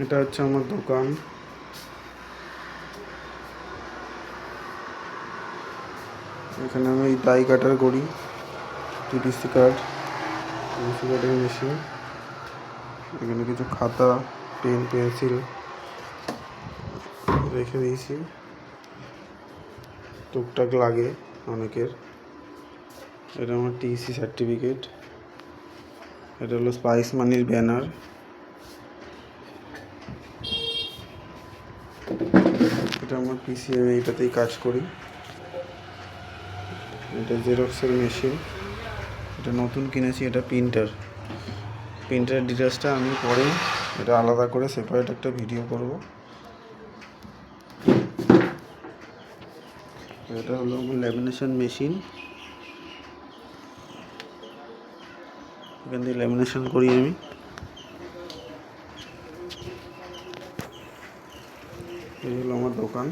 এটা হচ্ছে আমার দোকান। এখানে আমি ডাই কাটার করি, টিটিসি কার্ড, টিটিসি কার্ডের মেশিন। এখানে কিছু খাতা, পেন, পেন্সিল রেখে দিয়েছি, টুকটাক লাগে অনেকের। এটা আমার টিসি সার্টিফিকেট। এটা হলো স্পাইস মানির ব্যানার। এটা আমার পিসি, আমি এইটাতেই কাজ করি। এটা জেরক্সের মেশিন, এটা নতুন কিনেছি। এটা প্রিন্টারের ডিটেলসটা আমি পরে এটা আলাদা করে সেপারেট একটা ভিডিও করব। এটা হলো আমার ল্যামিনেশন মেশিন। এখান দিয়ে ল্যামিনেশন করি আমি। এই হলো আমার দোকান।